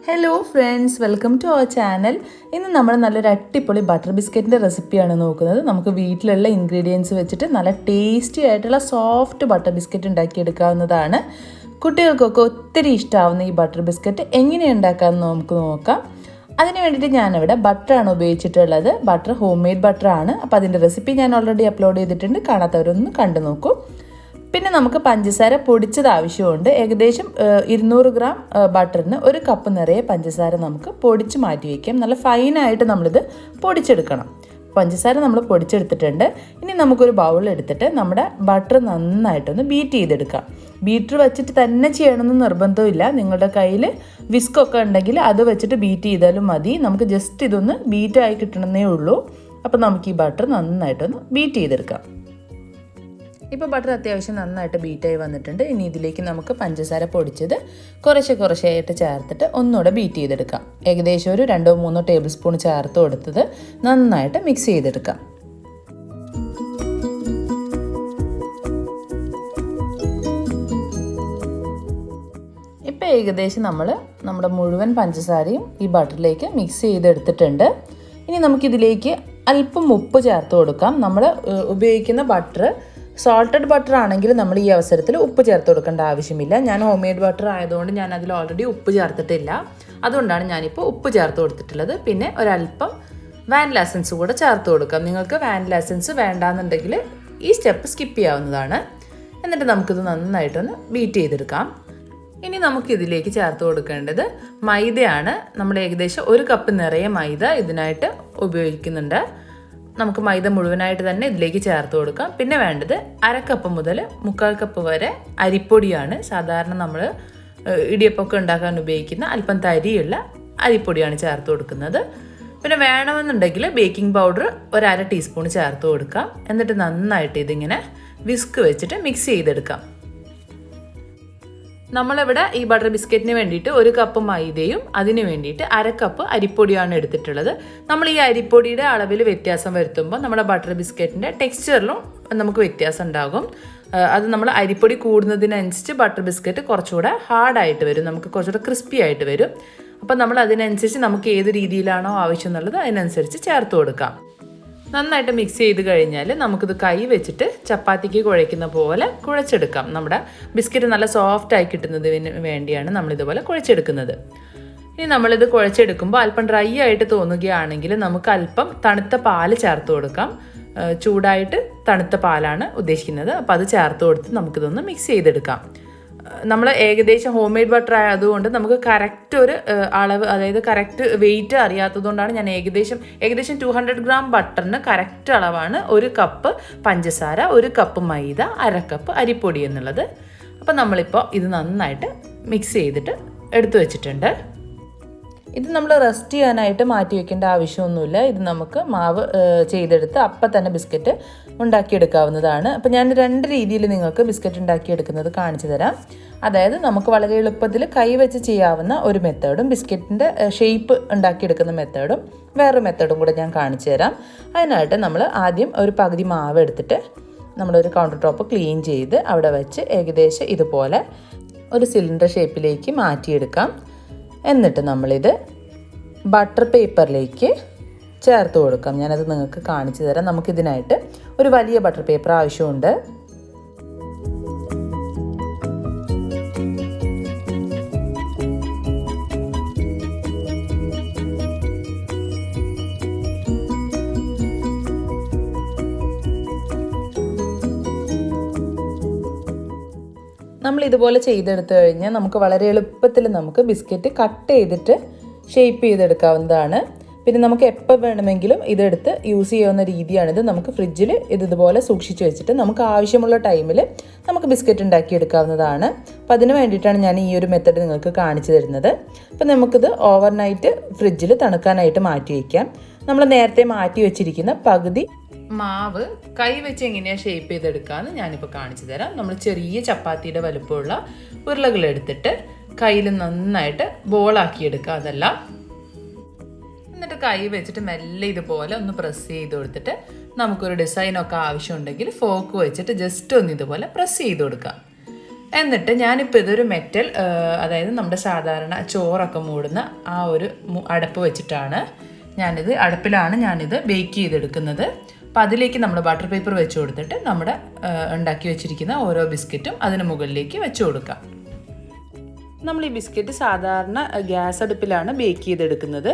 Hello friends, welcome to our channel. ഇന്ന് നമ്മൾ നല്ലൊരു അടിപൊളി ബട്ടർ ബിസ്ക്കറ്റിൻ്റെ റെസിപ്പിയാണ് നോക്കുന്നത്. നമുക്ക് വീട്ടിലുള്ള ഇൻഗ്രീഡിയൻസ് വെച്ചിട്ട് നല്ല ടേസ്റ്റി ആയിട്ടുള്ള സോഫ്റ്റ് ബട്ടർ ബിസ്ക്കറ്റ് ഉണ്ടാക്കിയെടുക്കാവുന്നതാണ്. കുട്ടികൾക്കൊക്കെ ഒത്തിരി ഇഷ്ടമാവുന്ന ഈ ബട്ടർ ബിസ്ക്കറ്റ് എങ്ങനെ ഉണ്ടാക്കാമെന്ന് നമുക്ക് നോക്കാം. അതിന് വേണ്ടിയിട്ട് ഞാനിവിടെ ബട്ടറാണ് ഉപയോഗിച്ചിട്ടുള്ളത്. ബട്ടർ ഹോം മെയ്ഡ് ബട്ടറാണ്. അപ്പോൾ അതിൻ്റെ റെസിപ്പി ഞാൻ ഓൾറെഡി അപ്ലോഡ് ചെയ്തിട്ടുണ്ട്. കാണാത്തവരൊന്ന് കണ്ടു നോക്കൂ. പിന്നെ നമുക്ക് പഞ്ചസാര പൊടിച്ചത് ആവശ്യമുണ്ട്. ഏകദേശം 200 ഗ്രാം ബട്ടറിന് 1 കപ്പ് നിറയെ പഞ്ചസാര നമുക്ക് പൊടിച്ച് മാറ്റി വയ്ക്കാം. നല്ല ഫൈനായിട്ട് നമ്മളിത് പൊടിച്ചെടുക്കണം. പഞ്ചസാര നമ്മൾ പൊടിച്ചെടുത്തിട്ടുണ്ട്. ഇനി നമുക്കൊരു ബൗൾ എടുത്തിട്ട് നമ്മുടെ ബട്ടർ നന്നായിട്ടൊന്ന് ബീറ്റ് ചെയ്തെടുക്കാം. ബീറ്റർ വെച്ചിട്ട് തന്നെ ചെയ്യണമെന്ന് നിർബന്ധമില്ല. നിങ്ങളുടെ കയ്യിൽ വിസ്കൊക്കെ ഉണ്ടെങ്കിൽ അത് വെച്ചിട്ട് ബീറ്റ് ചെയ്താലും മതി. നമുക്ക് ജസ്റ്റ് ഇതൊന്ന് ബീറ്റായി കിട്ടണമെന്നേ ഉള്ളൂ. അപ്പോൾ നമുക്ക് ഈ ബട്ടർ നന്നായിട്ടൊന്ന് ബീറ്റ് ചെയ്തെടുക്കാം. ഇപ്പോൾ ബട്ടർ അത്യാവശ്യം നന്നായിട്ട് ബീറ്റായി വന്നിട്ടുണ്ട്. ഇനി ഇതിലേക്ക് നമുക്ക് പഞ്ചസാര പൊടിച്ചത് കുറേശ്ശെയായിട്ട് ചേർത്തിട്ട് ഒന്നുകൂടെ ബീറ്റ് ചെയ്തെടുക്കാം. ഏകദേശം ഒരു 2-3 ടേബിൾ സ്പൂൺ ചേർത്ത് കൊടുത്തത് നന്നായിട്ട് മിക്സ് ചെയ്തെടുക്കാം. ഇപ്പോൾ ഏകദേശം നമ്മുടെ മുഴുവൻ പഞ്ചസാരയും ഈ ബട്ടറിലേക്ക് മിക്സ് ചെയ്തെടുത്തിട്ടുണ്ട്. ഇനി നമുക്കിതിലേക്ക് അല്പം ഉപ്പ് ചേർത്ത് കൊടുക്കാം. നമ്മൾ ഉപയോഗിക്കുന്ന ബട്ടർ സോൾട്ടഡ് ബട്ടർ ആണെങ്കിൽ നമ്മൾ ഈ അവസരത്തിൽ ഉപ്പ് ചേർത്ത് കൊടുക്കേണ്ട ആവശ്യമില്ല. ഞാൻ ഹോം മെയ്ഡ് ബട്ടർ ആയതുകൊണ്ട് ഞാൻ അതിൽ ഓൾറെഡി ഉപ്പ് ചേർത്തിട്ടില്ല. അതുകൊണ്ടാണ് ഞാനിപ്പോൾ ഉപ്പ് ചേർത്ത് കൊടുത്തിട്ടുള്ളത്. പിന്നെ ഒരല്പം വാനില എസൻസ് കൂടെ ചേർത്ത് കൊടുക്കാം. നിങ്ങൾക്ക് വാനില എസൻസ് വേണ്ടാന്നുണ്ടെങ്കിൽ ഈ സ്റ്റെപ്പ് സ്കിപ്പ് ചെയ്യാവുന്നതാണ്. എന്നിട്ട് നമുക്കിത് നന്നായിട്ടൊന്ന് ബീറ്റ് ചെയ്തെടുക്കാം. ഇനി നമുക്കിതിലേക്ക് ചേർത്ത് കൊടുക്കേണ്ടത് മൈദയാണ്. നമ്മൾ ഏകദേശം 1 കപ്പ് നിറയെ മൈദ ഇതിനായിട്ട് ഉപയോഗിക്കുന്നുണ്ട്. നമുക്ക് മൈദ മുഴുവനായിട്ട് തന്നെ ഇതിലേക്ക് ചേർത്ത് കൊടുക്കാം. പിന്നെ വേണ്ടത് 1/2 കപ്പ് മുതൽ 3/4 കപ്പ് വരെ അരിപ്പൊടിയാണ്. സാധാരണ നമ്മൾ ഇടിയപ്പമൊക്കെ ഉണ്ടാക്കാൻ ഉപയോഗിക്കുന്ന അല്പം തരിയുള്ള അരിപ്പൊടിയാണ് ചേർത്ത് കൊടുക്കുന്നത്. പിന്നെ വേണമെന്നുണ്ടെങ്കിൽ ബേക്കിംഗ് പൗഡർ 1/2 ടീസ്പൂൺ ചേർത്ത് കൊടുക്കാം. എന്നിട്ട് നന്നായിട്ട് ഇതിങ്ങനെ വിസ്ക് വെച്ചിട്ട് മിക്സ് ചെയ്തെടുക്കാം. നമ്മളിവിടെ ഈ ബട്ടർ ബിസ്ക്കറ്റിന് വേണ്ടിയിട്ട് 1 കപ്പ് മൈദയും അതിന് വേണ്ടിയിട്ട് 1/2 കപ്പ് അരിപ്പൊടിയാണ് എടുത്തിട്ടുള്ളത്. നമ്മൾ ഈ അരിപ്പൊടിയുടെ അളവിൽ വ്യത്യാസം വരുത്തുമ്പോൾ നമ്മുടെ ബട്ടർ ബിസ്ക്കറ്റിൻ്റെ ടെക്സ്ചറിലും നമുക്ക് വ്യത്യാസം ഉണ്ടാകും. അത് നമ്മൾ അരിപ്പൊടി കൂടുന്നതിനനുസരിച്ച് ബട്ടർ ബിസ്ക്കറ്റ് കുറച്ചുകൂടെ ഹാർഡായിട്ട് വരും, നമുക്ക് കുറച്ചുകൂടെ ക്രിസ്പി ആയിട്ട് വരും. അപ്പോൾ നമ്മൾ അതിനനുസരിച്ച് നമുക്ക് ഏത് രീതിയിലാണോ ആവശ്യം എന്നുള്ളത് അതിനനുസരിച്ച് ചേർത്ത് കൊടുക്കാം. നന്നായിട്ട് മിക്സ് ചെയ്ത് കഴിഞ്ഞാൽ നമുക്കിത് കൈ വെച്ചിട്ട് ചപ്പാത്തിക്ക് കുഴയ്ക്കുന്ന പോലെ കുഴച്ചെടുക്കാം. നമ്മുടെ ബിസ്ക്കറ്റ് നല്ല സോഫ്റ്റായി കിട്ടുന്നതിന് വേണ്ടിയാണ് നമ്മളിതുപോലെ കുഴച്ചെടുക്കുന്നത്. ഇനി നമ്മളിത് കുഴച്ചെടുക്കുമ്പോൾ അല്പം ഡ്രൈ ആയിട്ട് തോന്നുകയാണെങ്കിൽ നമുക്ക് അല്പം തണുത്ത പാല് ചേർത്ത് കൊടുക്കാം. ചൂടായിട്ട് തണുത്ത പാലാണ് ഉദ്ദേശിക്കുന്നത്. അപ്പോൾ അത് ചേർത്ത് കൊടുത്ത് നമുക്കിതൊന്ന് മിക്സ് ചെയ്തെടുക്കാം. നമ്മൾ ഏകദേശം ഹോം മെയ്ഡ് ബട്ടർ ആയതുകൊണ്ട് നമുക്ക് കറക്റ്റ് ഒരു അളവ്, അതായത് കറക്റ്റ് വെയിറ്റ് അറിയാത്തതുകൊണ്ടാണ് ഞാൻ ഏകദേശം 200 ഗ്രാം ബട്ടറിന് കറക്റ്റ് അളവാണ് 1 കപ്പ് പഞ്ചസാര, 1 കപ്പ് മൈദ, 1/2 കപ്പ് അരിപ്പൊടി എന്നുള്ളത്. അപ്പോൾ നമ്മളിപ്പോൾ ഇത് നന്നായിട്ട് മിക്സ് ചെയ്തിട്ട് എടുത്തു വെച്ചിട്ടുണ്ട്. ഇത് നമ്മൾ റെസ്റ്റ് ചെയ്യാനായിട്ട് മാറ്റി വെക്കേണ്ട ആവശ്യമൊന്നുമില്ല. ഇത് നമുക്ക് മാവ് ചെയ്തെടുത്ത് അപ്പം തന്നെ ബിസ്ക്കറ്റ് ഉണ്ടാക്കിയെടുക്കാവുന്നതാണ്. അപ്പോൾ ഞാൻ 2 രീതിയിൽ നിങ്ങൾക്ക് ബിസ്ക്കറ്റ് ഉണ്ടാക്കിയെടുക്കുന്നത് കാണിച്ചു തരാം. അതായത് നമുക്ക് വളരെ എളുപ്പത്തിൽ കൈ വെച്ച് ചെയ്യാവുന്ന ഒരു മെത്തേഡും ബിസ്ക്കറ്റിൻ്റെ ഷേപ്പ് ഉണ്ടാക്കിയെടുക്കുന്ന മെത്തേഡും വേറൊരു മെത്തേഡും കൂടെ ഞാൻ കാണിച്ചു തരാം. അതിനായിട്ട് നമ്മൾ ആദ്യം ഒരു പകുതി മാവ് എടുത്തിട്ട് നമ്മളൊരു കൗണ്ടർ ടോപ്പ് ക്ലീൻ ചെയ്ത് അവിടെ വെച്ച് ഏകദേശം ഇതുപോലെ ഒരു സിലിണ്ടർ ഷേപ്പിലേക്ക് മാറ്റിയെടുക്കാം. എന്നിട്ട് നമ്മളിത് ബട്ടർ പേപ്പറിലേക്ക് ചേർത്ത് കൊടുക്കാം. ഞാനത് നിങ്ങൾക്ക് കാണിച്ചു തരാം. നമുക്കിതിനായിട്ട് ഒരു വലിയ ബട്ടർ പേപ്പർ ആവശ്യമുണ്ട്. നമ്മൾ ഇതുപോലെ ചെയ്തെടുത്തു കഴിഞ്ഞാൽ നമുക്ക് വളരെ എളുപ്പത്തിൽ നമുക്ക് ബിസ്ക്കറ്റ് കട്ട് ചെയ്തിട്ട് ഷേപ്പ് ചെയ്തെടുക്കാവുന്നതാണ്. പിന്നെ നമുക്ക് എപ്പോൾ വേണമെങ്കിലും ഇതെടുത്ത് യൂസ് ചെയ്യാവുന്ന രീതിയാണിത്. നമുക്ക് ഫ്രിഡ്ജിൽ ഇതുപോലെ സൂക്ഷിച്ച് വെച്ചിട്ട് നമുക്ക് ആവശ്യമുള്ള ടൈമിൽ നമുക്ക് ബിസ്ക്കറ്റ് ഉണ്ടാക്കിയെടുക്കാവുന്നതാണ്. അപ്പോൾ അതിന് വേണ്ടിയിട്ടാണ് ഞാൻ ഈ ഒരു മെത്തേഡ് നിങ്ങൾക്ക് കാണിച്ചു തരുന്നത്. അപ്പോൾ നമുക്കിത് ഓവർനൈറ്റ് ഫ്രിഡ്ജിൽ തണുക്കാനായിട്ട് മാറ്റി വയ്ക്കാം. നമ്മൾ നേരത്തെ മാറ്റി വെച്ചിരിക്കുന്ന പകുതി മാവ് കൈ വെച്ച് എങ്ങനെയാണ് ഷേപ്പ് ചെയ്തെടുക്കാമെന്ന് ഞാനിപ്പോൾ കാണിച്ചു തരാം. നമ്മൾ ചെറിയ ചപ്പാത്തിയുടെ വലുപ്പമുള്ള ഉരുളകൾ എടുത്തിട്ട് കയ്യിൽ നന്നായിട്ട് ബോളാക്കിയെടുക്കുക. അതെല്ലാം എന്നിട്ട് കൈ വെച്ചിട്ട് മെല്ലെ ഇതുപോലെ ഒന്ന് പ്രസ് ചെയ്ത് കൊടുത്തിട്ട് നമുക്കൊരു ഡിസൈനൊക്കെ ആവശ്യമുണ്ടെങ്കിൽ ഫോർക്ക് വെച്ചിട്ട് ജസ്റ്റ് ഒന്ന് ഇതുപോലെ പ്രസ് ചെയ്ത് കൊടുക്കാം. എന്നിട്ട് ഞാനിപ്പോൾ ഇതൊരു മെറ്റൽ, അതായത് നമ്മുടെ സാധാരണ ചോറൊക്കെ മൂടുന്ന ആ ഒരു അടപ്പ് വെച്ചിട്ടാണ് അടുപ്പിലാണ് ഞാനിത് ബേക്ക് ചെയ്തെടുക്കുന്നത്. അപ്പോൾ അതിലേക്ക് നമ്മൾ ബട്ടർ പേപ്പർ വെച്ച് കൊടുത്തിട്ട് നമ്മുടെ ഉണ്ടാക്കി വെച്ചിരിക്കുന്ന ഓരോ ബിസ്ക്കറ്റും അതിന് മുകളിലേക്ക് വെച്ച് കൊടുക്കാം. നമ്മൾ ഈ ബിസ്ക്കറ്റ് സാധാരണ ഗ്യാസ് അടുപ്പിലാണ് ബേക്ക് ചെയ്തെടുക്കുന്നത്.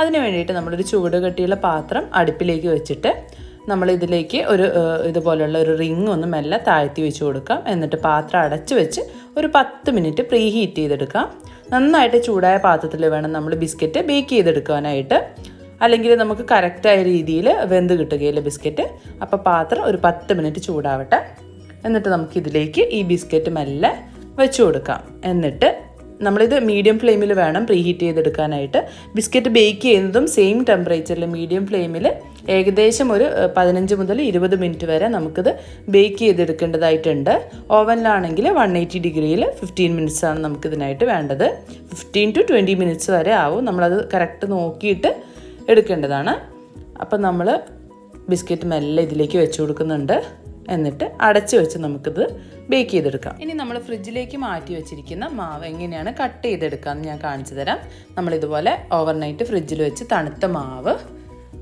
അതിന് വേണ്ടിയിട്ട് നമ്മളൊരു ചൂട് കട്ടിയുള്ള പാത്രം അടുപ്പിലേക്ക് വെച്ചിട്ട് നമ്മളിതിലേക്ക് ഇതുപോലുള്ള ഒരു റിങ് ഒന്ന് മെല്ലെ താഴ്ത്തി വെച്ച് കൊടുക്കാം. എന്നിട്ട് പാത്രം അടച്ച് വെച്ച് ഒരു 10 മിനിറ്റ് പ്രീ ഹീറ്റ് ചെയ്തെടുക്കാം. നന്നായിട്ട് ചൂടായ പാത്രത്തിൽ വേണം നമ്മൾ ബിസ്ക്കറ്റ് ബേക്ക് ചെയ്തെടുക്കാനായിട്ട്, അല്ലെങ്കിൽ നമുക്ക് കറക്റ്റായ രീതിയിൽ വെന്ത് കിട്ടുകയില്ല ബിസ്ക്കറ്റ്. അപ്പോൾ പാത്രം ഒരു 10 മിനിറ്റ് ചൂടാവട്ടെ. എന്നിട്ട് നമുക്കിതിലേക്ക് ഈ ബിസ്ക്കറ്റ് മെല്ലെ വെച്ച് കൊടുക്കാം. എന്നിട്ട് നമ്മളിത് മീഡിയം ഫ്ലെയിമിൽ വേണം പ്രീ ഹീറ്റ് ചെയ്തെടുക്കാനായിട്ട്. ബിസ്ക്കറ്റ് ബേക്ക് ചെയ്യുന്നതും സെയിം ടെമ്പറേച്ചറിൽ മീഡിയം ഫ്ലെയിമിൽ ഏകദേശം ഒരു 15 മുതൽ 20 മിനിറ്റ് വരെ നമുക്കിത് ബേക്ക് ചെയ്തെടുക്കേണ്ടതായിട്ടുണ്ട്. ഓവനിലാണെങ്കിൽ 180 ഡിഗ്രിയിൽ 15 മിനിറ്റ്സ് ആണ് നമുക്കിതിനായിട്ട് വേണ്ടത്. 15 to 20 മിനിറ്റ്സ് വരെ ആവും. നമ്മളത് കറക്റ്റ് നോക്കിയിട്ട് എടുക്കേണ്ടതാണ്. അപ്പം നമ്മൾ ബിസ്ക്കറ്റ് മെല്ലെ ഇതിലേക്ക് വെച്ച് കൊടുക്കുന്നുണ്ട്. എന്നിട്ട് അടച്ച് വെച്ച് നമുക്കിത് ബേക്ക് ചെയ്തെടുക്കാം. ഇനി നമ്മൾ ഫ്രിഡ്ജിലേക്ക് മാറ്റി വെച്ചിരിക്കുന്ന മാവ് എങ്ങനെയാണ് കട്ട് ചെയ്തെടുക്കാമെന്ന് ഞാൻ കാണിച്ചു തരാം. നമ്മളിതുപോലെ ഓവർനൈറ്റ് ഫ്രിഡ്ജിൽ വെച്ച് തണുത്ത മാവ്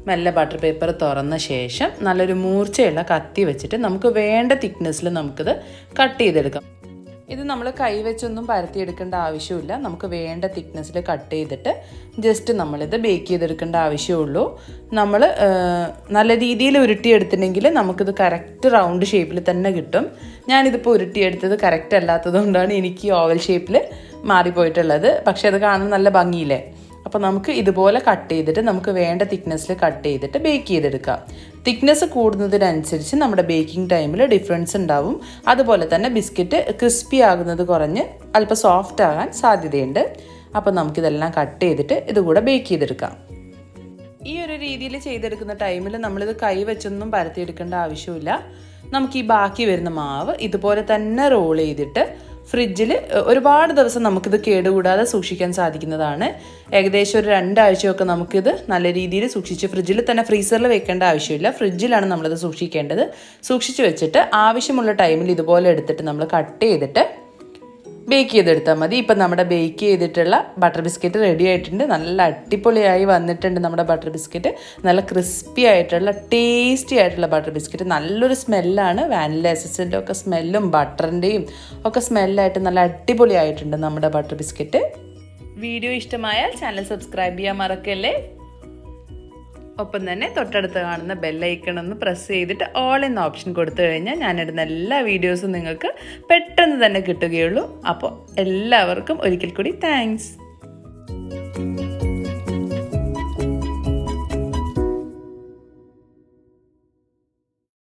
മെല്ലെ ബട്ടർ പേപ്പർ തുറന്ന ശേഷം നല്ലൊരു മൂർച്ചയുള്ള കത്തി വെച്ചിട്ട് നമുക്ക് വേണ്ട തിക്നെസ്സിൽ നമുക്കിത് കട്ട് ചെയ്തെടുക്കാം. ഇത് നമ്മൾ കൈവച്ചൊന്നും പരത്തിയെടുക്കേണ്ട ആവശ്യമില്ല. നമുക്ക് വേണ്ട തിക്നെസ്സിൽ കട്ട് ചെയ്തിട്ട് ജസ്റ്റ് നമ്മളിത് ബേക്ക് ചെയ്തെടുക്കേണ്ട ആവശ്യമുള്ളൂ. നമ്മൾ നല്ല രീതിയിൽ ഉരുട്ടിയെടുത്തിട്ടുണ്ടെങ്കിൽ നമുക്കിത് കറക്റ്റ് റൗണ്ട് ഷേപ്പിൽ തന്നെ കിട്ടും. ഞാനിതിപ്പോൾ ഉരുട്ടിയെടുത്തത് കറക്റ്റ് അല്ലാത്തത് കൊണ്ടാണ് എനിക്ക് ഓവൽ ഷേപ്പിൽ മാറിപ്പോയിട്ടുള്ളത്. പക്ഷേ അത് കാണാൻ നല്ല ഭംഗിയില്ലേ. അപ്പോൾ നമുക്ക് ഇതുപോലെ കട്ട് ചെയ്തിട്ട് നമുക്ക് വേണ്ട തിക്നെസ്സിൽ കട്ട് ചെയ്തിട്ട് ബേക്ക് ചെയ്തെടുക്കാം. തിക്നെസ് കൂടുന്നതിനനുസരിച്ച് നമ്മുടെ ബേക്കിംഗ് ടൈമിൽ ഡിഫറൻസ് ഉണ്ടാവും. അതുപോലെ തന്നെ ബിസ്ക്കറ്റ് ക്രിസ്പി ആകുന്നത് കുറഞ്ഞ് അല്പം സോഫ്റ്റ് ആകാൻ സാധ്യതയുണ്ട്. അപ്പോൾ നമുക്കിതെല്ലാം കട്ട് ചെയ്തിട്ട് ഇതുകൂടെ ബേക്ക് ചെയ്തെടുക്കാം. ഈ ഒരു രീതിയിൽ ചെയ്തെടുക്കുന്ന ടൈമിൽ നമ്മളിത് കൈ വെച്ചൊന്നും പരത്തിയെടുക്കേണ്ട ആവശ്യമില്ല. നമുക്ക് ഈ ബാക്കി വരുന്ന മാവ് ഇതുപോലെ തന്നെ റോൾ ചെയ്തിട്ട് ഫ്രിഡ്ജിൽ ഒരുപാട് ദിവസം നമുക്കിത് കേടുകൂടാതെ സൂക്ഷിക്കാൻ സാധിക്കുന്നതാണ്. ഏകദേശം ഒരു 2 ആഴ്ചയൊക്കെ നമുക്കിത് നല്ല രീതിയിൽ സൂക്ഷിച്ച് ഫ്രിഡ്ജിൽ തന്നെ, ഫ്രീസറിൽ വെക്കേണ്ട ആവശ്യമില്ല. ഫ്രിഡ്ജിലാണ് നമ്മളിത് സൂക്ഷിക്കേണ്ടത്. സൂക്ഷിച്ച് വെച്ചിട്ട് ആവശ്യമുള്ള ടൈമിൽ ഇതുപോലെ എടുത്തിട്ട് നമ്മൾ കട്ട് ചെയ്തിട്ട് ബേക്ക് ചെയ്തെടുത്താൽ മതി. ഇപ്പം നമ്മുടെ ബേക്ക് ചെയ്തിട്ടുള്ള ബട്ടർ ബിസ്ക്കറ്റ് റെഡി ആയിട്ടുണ്ട്. നല്ല അടിപൊളിയായി വന്നിട്ടുണ്ട് നമ്മുടെ ബട്ടർ ബിസ്ക്കറ്റ്. നല്ല ക്രിസ്പി ആയിട്ടുള്ള ടേസ്റ്റി ആയിട്ടുള്ള ബട്ടർ ബിസ്ക്കറ്റ്. നല്ലൊരു സ്മെല്ലാണ്. വാനില എസൻസിൻ്റെ ഒക്കെ സ്മെല്ലും ബട്ടറിൻ്റെയും ഒക്കെ സ്മെല്ലായിട്ട് നല്ല അടിപൊളിയായിട്ടുണ്ട് നമ്മുടെ ബട്ടർ ബിസ്ക്കറ്റ്. വീഡിയോ ഇഷ്ടമായാൽ ചാനൽ സബ്സ്ക്രൈബ് ചെയ്യാൻ മറക്കല്ലേ. ഒപ്പം തന്നെ തൊട്ടടുത്ത് കാണുന്ന ബെല്ലൈക്കൺ ഒന്ന് പ്രസ് ചെയ്തിട്ട് ഓൾ എന്ന ഓപ്ഷൻ കൊടുത്തു കഴിഞ്ഞാൽ ഞാനിടുന്ന എല്ലാ വീഡിയോസും നിങ്ങൾക്ക് പെട്ടെന്ന് തന്നെ കിട്ടുകയുള്ളൂ. അപ്പോൾ എല്ലാവർക്കും ഒരിക്കൽ കൂടി താങ്ക്സ്.